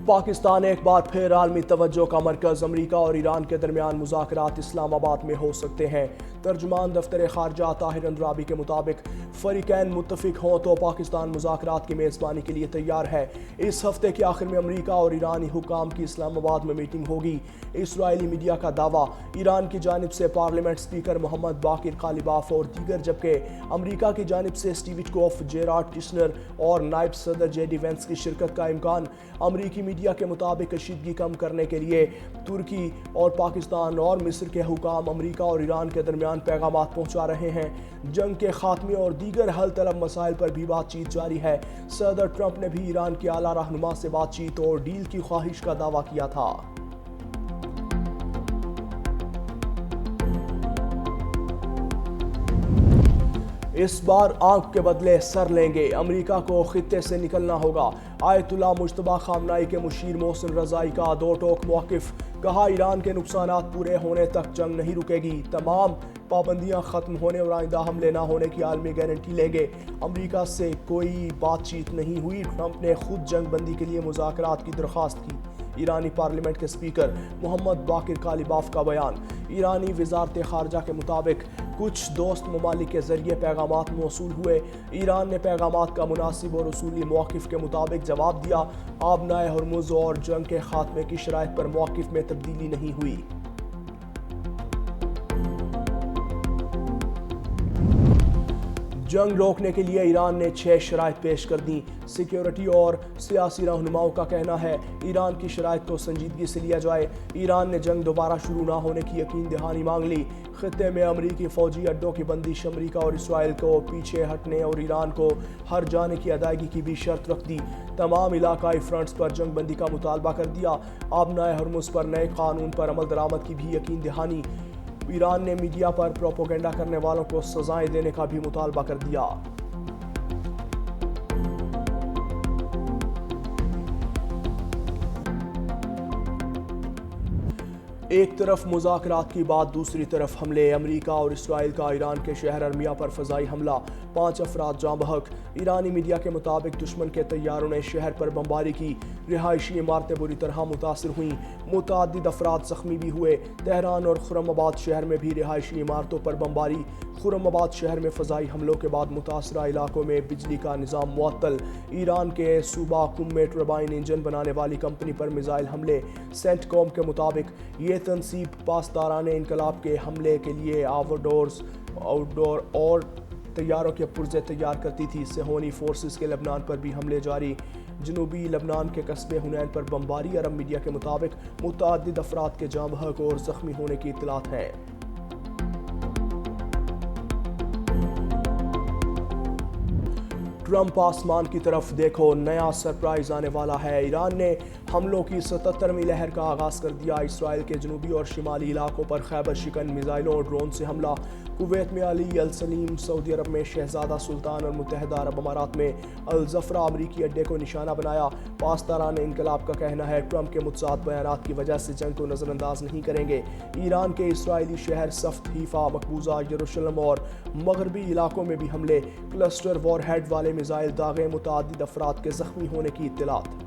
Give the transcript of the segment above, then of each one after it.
پاکستان ایک بار پھر عالمی توجہ کا مرکز، امریکہ اور ایران کے درمیان مذاکرات اسلام آباد میں ہو سکتے ہیں۔ ترجمان دفتر خارجہ طاہر اندرابی کے مطابق فریقین متفق ہوں تو پاکستان مذاکرات کی میزبانی کے لیے تیار ہے۔ اس ہفتے کے آخر میں امریکہ اور ایرانی حکام کی اسلام آباد میں میٹنگ ہوگی۔ اسرائیلی میڈیا کا دعویٰ، ایران کی جانب سے پارلیمنٹ اسپیکر محمد باقر قالیباف اور دیگر، جبکہ امریکہ کی جانب سے اسٹیو وٹکوف، جیرارڈ کشنر اور نائب صدر جے ڈی وینس کی شرکت کا امکان۔ امریکی میڈیا کے مطابق کشیدگی کم کرنے کے لیے ترکی اور پاکستان اور مصر کے حکام امریکہ اور ایران کے درمیان پیغامات پہنچا رہے ہیں۔ جنگ کے خاتمے اور دیگر حل طلب مسائل پر بھی بات چیت جاری ہے۔ صدر ٹرمپ نے بھی ایران کے اعلیٰ رہنما سے بات چیت اور ڈیل کی خواہش کا دعویٰ کیا تھا۔ اس بار آنکھ کے بدلے سر لیں گے، امریکہ کو خطے سے نکلنا ہوگا۔ آیت اللہ مجتبیٰ خامنائی کے مشیر محسن رضائی کا دو ٹوک موقف، کہا ایران کے نقصانات پورے ہونے تک جنگ نہیں رکے گی، تمام پابندیاں ختم ہونے اور آئندہ حملے نہ ہونے کی عالمی گارنٹی لیں گے۔ امریکہ سے کوئی بات چیت نہیں ہوئی، ٹرمپ نے خود جنگ بندی کے لیے مذاکرات کی درخواست کی۔ ایرانی پارلیمنٹ کے اسپیکر محمد باقر قالیباف کا بیان، ایرانی وزارت خارجہ کے مطابق کچھ دوست ممالک کے ذریعے پیغامات موصول ہوئے۔ ایران نے پیغامات کا مناسب اور اصولی موقف کے مطابق جواب دیا۔ آبنائے ہرمز اور جنگ کے خاتمے کی شرائط پر موقف میں تبدیلی نہیں ہوئی۔ جنگ روکنے کے لیے ایران نے 6 شرائط پیش کر دیں۔ سیکیورٹی اور سیاسی رہنماؤں کا کہنا ہے ایران کی شرائط کو سنجیدگی سے لیا جائے۔ ایران نے جنگ دوبارہ شروع نہ ہونے کی یقین دہانی مانگ لی۔ خطے میں امریکی فوجی اڈوں کی بندش، امریکہ اور اسرائیل کو پیچھے ہٹنے اور ایران کو ہر جانے کی ادائیگی کی بھی شرط رکھ دی۔ تمام علاقائی فرنٹس پر جنگ بندی کا مطالبہ کر دیا۔ آبنائے ہرمز پر نئے قانون پر عمل درآمد کی بھی یقین دہانی۔ ایران نے میڈیا پر پروپیگنڈا کرنے والوں کو سزائیں دینے کا بھی مطالبہ کر دیا۔ ایک طرف مذاکرات کی بات، دوسری طرف حملے۔ امریکہ اور اسرائیل کا ایران کے شہر ارمیہ پر فضائی حملہ، 5 افراد جاں بحق۔ ایرانی میڈیا کے مطابق دشمن کے طیاروں نے شہر پر بمباری کی، رہائشی عمارتیں بری طرح متاثر ہوئیں، متعدد افراد زخمی بھی ہوئے۔ تہران اور خرم آباد شہر میں بھی رہائشی عمارتوں پر بمباری۔ خرم آباد شہر میں فضائی حملوں کے بعد متاثرہ علاقوں میں بجلی کا نظام معطل۔ ایران کے صوبہ قم میں ٹربائن انجن بنانے والی کمپنی پر میزائل حملے۔ سینٹ کوم کے مطابق یہ تنصیب پاسداران انقلاب کے حملے کے لیے آؤٹ ڈور اور طیاروں کے پرزے تیار کرتی تھی۔ صہیونی فورسز کے لبنان پر بھی حملے جاری۔ جنوبی لبنان کے قصبے حنین پر بمباری۔ عرب میڈیا کے مطابق متعدد افراد کے جاں بحق اور زخمی ہونے کی اطلاعات ہیں۔ ٹرمپ آسمان کی طرف دیکھو، نیا سرپرائز آنے والا ہے۔ ایران نے حملوں کی 77ویں لہر کا آغاز کر دیا۔ اسرائیل کے جنوبی اور شمالی علاقوں پر خیبر شکن میزائلوں اور ڈرون سے حملہ۔ کویت میں علی السلیم، سعودی عرب میں شہزادہ سلطان اور متحدہ عرب امارات میں الزفرہ امریکی اڈے کو نشانہ بنایا۔ پاسداران انقلاب کا کہنا ہے ٹرمپ کے متضاد بیانات کی وجہ سے جنگ کو نظر انداز نہیں کریں گے۔ ایران کے اسرائیلی شہر سفت، حیفا، مقبوضہ یروشلم اور مغربی علاقوں میں بھی حملے۔ کلسٹر وار ہیڈ والے میزائل داغے، متعدد افراد کے زخمی ہونے کی اطلاعات۔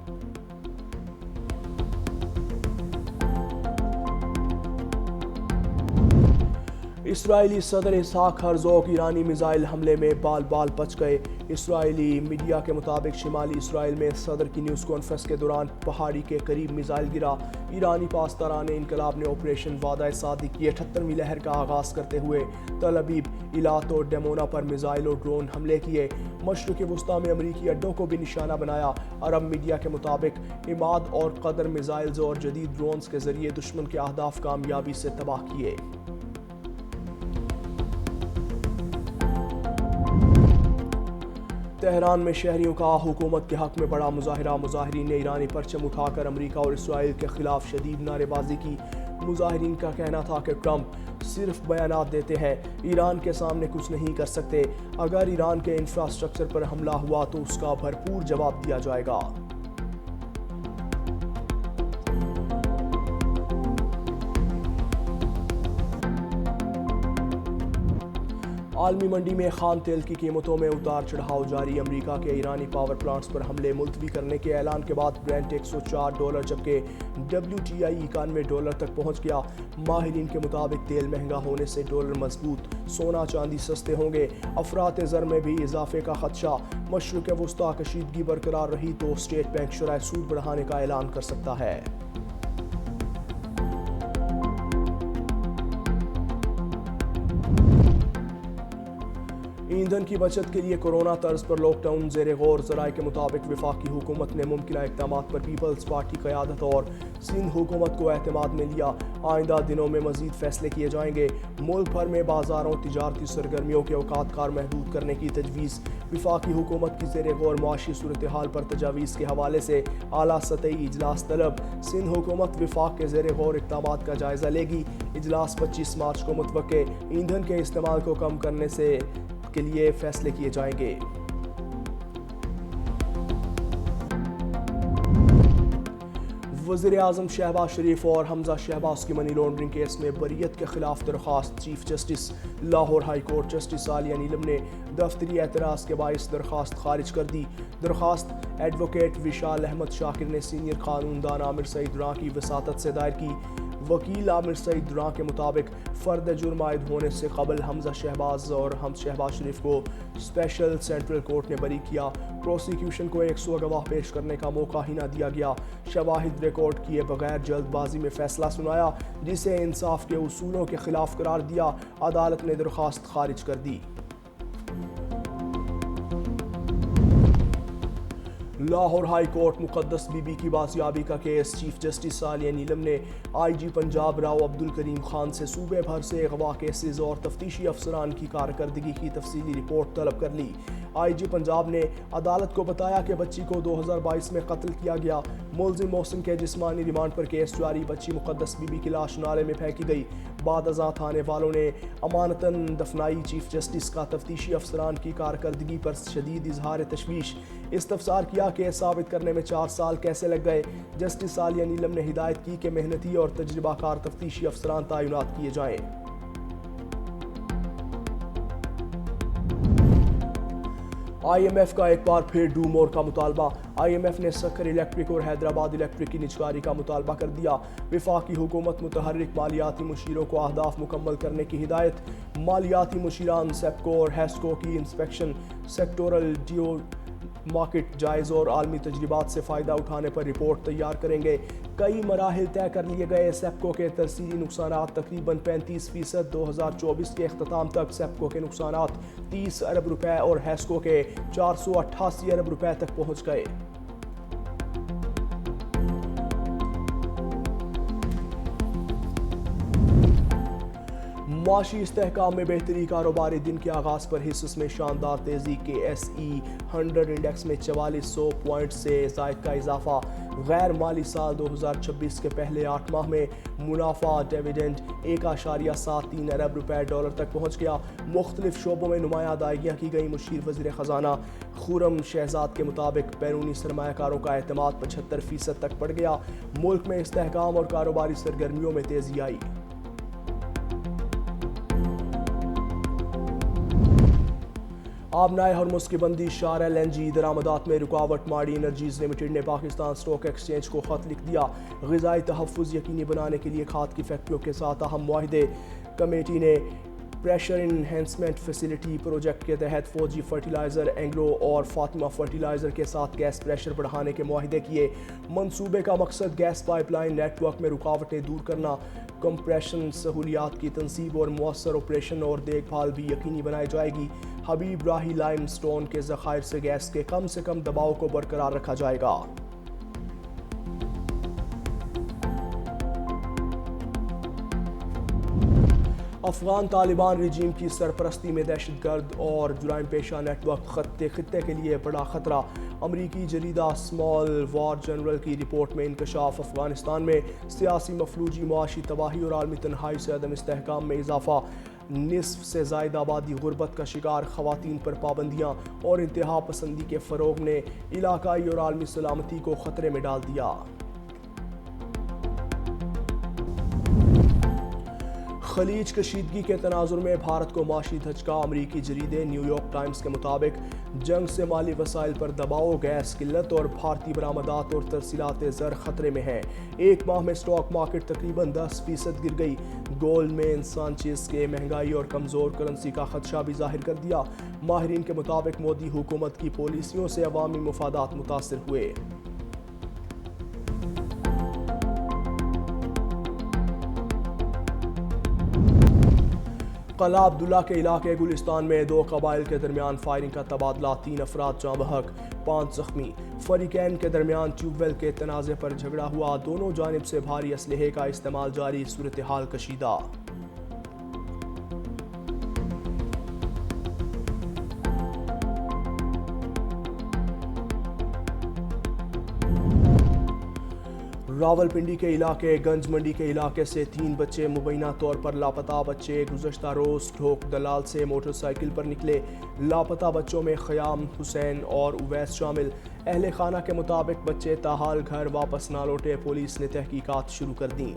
اسرائیلی صدر اسحاق ہرزوگ ایرانی میزائل حملے میں بال بال بچ گئے۔ اسرائیلی میڈیا کے مطابق شمالی اسرائیل میں صدر کی نیوز کانفرنس کے دوران پہاڑی کے قریب میزائل گرا۔ ایرانی پاسداران انقلاب نے آپریشن وعدہ صادق کی 78ویں لہر کا آغاز کرتے ہوئے تل ابیب، ایلات اور ڈیمونا پر میزائل اور ڈرون حملے کیے۔ مشرق وسطیٰ میں امریکی اڈوں کو بھی نشانہ بنایا۔ عرب میڈیا کے مطابق عماد اور قدر میزائلز اور جدید ڈرونز کے ذریعے دشمن کے اہداف کامیابی سے تباہ کیے۔ تہران میں شہریوں کا حکومت کے حق میں بڑا مظاہرہ۔ مظاہرین نے ایرانی پرچم اٹھا کر امریکہ اور اسرائیل کے خلاف شدید نعرے بازی کی۔ مظاہرین کا کہنا تھا کہ ٹرمپ صرف بیانات دیتے ہیں، ایران کے سامنے کچھ نہیں کر سکتے۔ اگر ایران کے انفراسٹرکچر پر حملہ ہوا تو اس کا بھرپور جواب دیا جائے گا۔ عالمی منڈی میں خام تیل کی قیمتوں میں اتار چڑھاؤ جاری۔ امریکہ کے ایرانی پاور پلانٹس پر حملے ملتوی کرنے کے اعلان کے بعد برینٹ $104 جبکہ WTI $91 تک پہنچ گیا۔ ماہرین کے مطابق تیل مہنگا ہونے سے ڈالر مضبوط، سونا چاندی سستے ہوں گے۔ افراط زر میں بھی اضافے کا خدشہ۔ مشرق وسطی کشیدگی برقرار رہی تو اسٹیٹ بینک شرح سود بڑھانے کا اعلان کر سکتا ہے۔ ایندھن کی بچت کے لیے کورونا طرز پر لاک ڈاؤن زیر غور۔ ذرائع کے مطابق وفاقی حکومت نے ممکنہ اقدامات پر پیپلز پارٹی قیادت اور سندھ حکومت کو اعتماد میں لیا۔ آئندہ دنوں میں مزید فیصلے کیے جائیں گے۔ ملک بھر میں بازاروں، تجارتی سرگرمیوں کے اوقات کار محدود کرنے کی تجویز۔ وفاقی حکومت کی زیر غور معاشی صورتحال پر تجاویز کے حوالے سے اعلیٰ سطحی اجلاس طلب۔ سندھ حکومت وفاق کے زیر غور اقدامات کا جائزہ لے گی۔ اجلاس 25 مارچ کو متوقع۔ ایندھن کے استعمال کو کم کرنے کے لیے فیصلے کیے جائیں گے۔ وزیر اعظم شہباز شریف اور حمزہ شہباز کی منی لانڈرنگ کیس میں بریت کے خلاف درخواست۔ Chief justice Lahore high court justice Aliya Neelam نے دفتری اعتراض کے باعث درخواست خارج کر دی۔ درخواست ایڈوکیٹ وشال احمد شاکر نے سینئر قانون دان عامر سعید راں کی وساطت سے دائر کی۔ وکیل عامر سعید راں کے مطابق فرد جرم عائد ہونے سے قبل حمزہ شہباز اور شہباز شریف کو اسپیشل سینٹرل کورٹ نے بری کیا۔ پروسیکیوشن کو 100 گواہ پیش کرنے کا موقع ہی نہ دیا گیا۔ شواہد ریکارڈ کیے بغیر جلد بازی میں فیصلہ سنایا جسے انصاف کے اصولوں کے خلاف قرار دیا۔ عدالت نے درخواست خارج کر دی۔ لاہور ہائی کورٹ مقدس بی بی کی بازیابی کا case. Chief justice Aliya Neelam نے IG پنجاب راؤ عبدالکریم خان سے صوبے بھر سے اغوا کیسز اور تفتیشی افسران کی کارکردگی کی تفصیلی رپورٹ طلب کر لی۔ IG پنجاب نے عدالت کو بتایا کہ بچی کو 2022 میں قتل کیا گیا۔ ملزم محسن کے جسمانی ریمانڈ پر کیس جاری۔ بچی مقدس بی بی کی لاش نالے میں پھینکی گئی۔ بعد ازاں تھانے والوں نے امانتاً دفنائی۔ چیف جسٹس کا تفتیشی افسران کی کارکردگی پر شدید اظہار تشویش۔ استفسار کیا کہ ثابت کرنے میں 4 سال کیسے لگ گئے۔ جسٹس عالیہ نیلم نے ہدایت کی کہ محنتی اور تجربہ کار تفتیشی افسران تعینات کیے جائیں۔ IMF کا ایک بار پھر ڈو مور کا مطالبہ۔ IMF نے سکر الیکٹرک اور حیدرآباد الیکٹرک کی نجکاری کا مطالبہ کر دیا۔ وفاقی حکومت متحرک مالیاتی مشیروں کو اہداف مکمل کرنے کی ہدایت۔ مالیاتی مشیران سیپکو اور ہیسکو کی انسپیکشن، سیکٹورل ڈیو مارکیٹ جائز اور عالمی تجربات سے فائدہ اٹھانے پر رپورٹ تیار کریں گے۔ کئی مراحل طے کر لیے گئے۔ سیپکو کے ترسیلی نقصانات تقریباً 35%۔ 2024 کے اختتام تک سیپکو کے نقصانات 30 ارب روپے اور ہیسکو کے 488 ارب روپے تک پہنچ گئے۔ معاشی استحکام میں بہتری۔ کاروباری دن کے آغاز پر حصص میں شاندار تیزی۔ KSE 100 انڈیکس میں 4400 پوائنٹ سے زائد کا اضافہ۔ غیر مالی سال 2026 کے پہلے 8 ماہ میں منافع ڈیویڈنڈ 1.73 ارب روپے ڈالر تک پہنچ گیا۔ مختلف شعبوں میں نمایاں ادائیگیاں کی گئیں۔ مشیر وزیر خزانہ خرم شہزاد کے مطابق بیرونی سرمایہ کاروں کا اعتماد 75% تک بڑھ گیا۔ ملک میں استحکام اور کاروباری سرگرمیوں میں تیزی آئی۔ آبنائے ہرمز کی بندی، شار LNG درآمدات میں رکاوٹ۔ ماڑی انرجیز لمیٹڈ نے پاکستان سٹاک ایکسچینج کو خط لکھ دیا۔ غذائی تحفظ یقینی بنانے کے لیے کھاد کی فیکٹریوں کے ساتھ اہم معاہدے۔ کمیٹی نے پریشر انہینسمنٹ فیسلٹی پروجیکٹ کے تحت فوجی فرٹیلائزر، اینگلو اور فاطمہ فرٹیلائزر کے ساتھ گیس پریشر بڑھانے کے معاہدے کیے۔ منصوبے کا مقصد gas pipeline network میں رکاوٹیں دور کرنا، کمپریشن سہولیات کی تنصیب اور مؤثر آپریشن اور دیکھ بھال بھی یقینی بنائی جائے گی۔ حبیب راہی لائم سٹون کے ذخائر سے گیس کے کم سے کم دباؤ کو برقرار رکھا جائے گا۔ افغان طالبان رجیم کی سرپرستی میں دہشت گرد اور جرائم پیشہ نیٹ ورک خطے کے لیے بڑا خطرہ۔ امریکی جریدہ اسمال وار جرنل کی رپورٹ میں انکشاف۔ افغانستان میں سیاسی مفلوجی، معاشی تباہی اور عالمی تنہائی سے عدم استحکام میں اضافہ۔ نصف سے زائد آبادی غربت کا شکار۔ خواتین پر پابندیاں اور انتہا پسندی کے فروغ نے علاقائی اور عالمی سلامتی کو خطرے میں ڈال دیا۔ خلیج کشیدگی کے تناظر میں بھارت کو معاشی دھچکا، امریکی جریدے نیو یارک ٹائمز کے مطابق جنگ سے مالی وسائل پر دباؤ، گیس قلت اور بھارتی برآمدات اور ترسیلات زر خطرے میں ہیں۔ ایک ماہ میں سٹاک مارکیٹ تقریباً 10% گر گئی۔ گولڈ مین سانچیز کے مہنگائی اور کمزور کرنسی کا خدشہ بھی ظاہر کر دیا۔ ماہرین کے مطابق مودی حکومت کی پالیسیوں سے عوامی مفادات متاثر ہوئے۔ قلعہ عبداللہ کے علاقے گلستان میں 2 قبائل کے درمیان فائرنگ کا تبادلہ، 3 افراد جاں بحق، 5 زخمی۔ فریقین کے درمیان ٹیوب ویل کے تنازع پر جھگڑا ہوا، دونوں جانب سے بھاری اسلحے کا استعمال جاری، صورتحال کشیدہ۔ راولپنڈی کے علاقے گنج منڈی کے علاقے سے 3 بچے مبینہ طور پر لاپتہ۔ بچے گزشتہ روز ڈھوک دلال سے موٹر سائیکل پر نکلے۔ لاپتہ بچوں میں خیام، حسین اور اویس شامل۔ اہل خانہ کے مطابق بچے تاحال گھر واپس نہ لوٹے، پولیس نے تحقیقات شروع کر دیں۔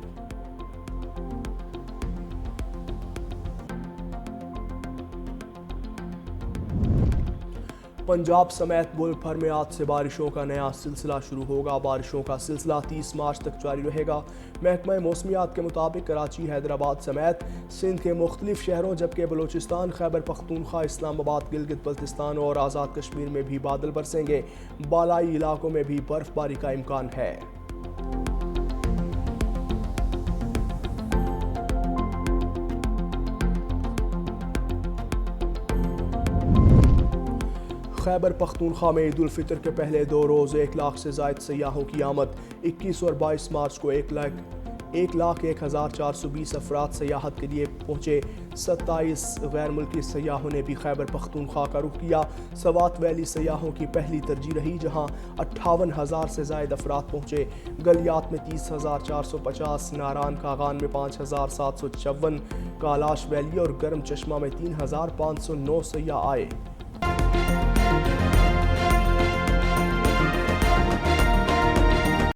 پنجاب سمیت ملک بھر میں آج سے بارشوں کا نیا سلسلہ شروع ہوگا۔ بارشوں کا سلسلہ 30 مارچ تک جاری رہے گا۔ محکمہ موسمیات کے مطابق کراچی، حیدرآباد سمیت سندھ کے مختلف شہروں جبکہ بلوچستان، خیبر پختونخوا، اسلام آباد، گلگت بلتستان اور آزاد کشمیر میں بھی بادل برسیں گے۔ بالائی علاقوں میں بھی برف باری کا امکان ہے۔ خیبر پختونخوا میں عید الفطر کے پہلے 2 روز 1 لاکھ سے زائد سیاحوں کی آمد۔ 21 اور 22 مارچ کو 1,01,420 افراد سیاحت کے لیے پہنچے۔ 27 غیر ملکی سیاحوں نے بھی خیبر پختونخوا کا رخ کیا۔ سوات ویلی سیاحوں کی پہلی ترجیح رہی، جہاں 58,000 سے زائد افراد پہنچے۔ گلیات میں 30,450، ناران کاغان میں 5,754، کالاش ویلی اور گرم چشمہ میں 3,509 سیاح آئے۔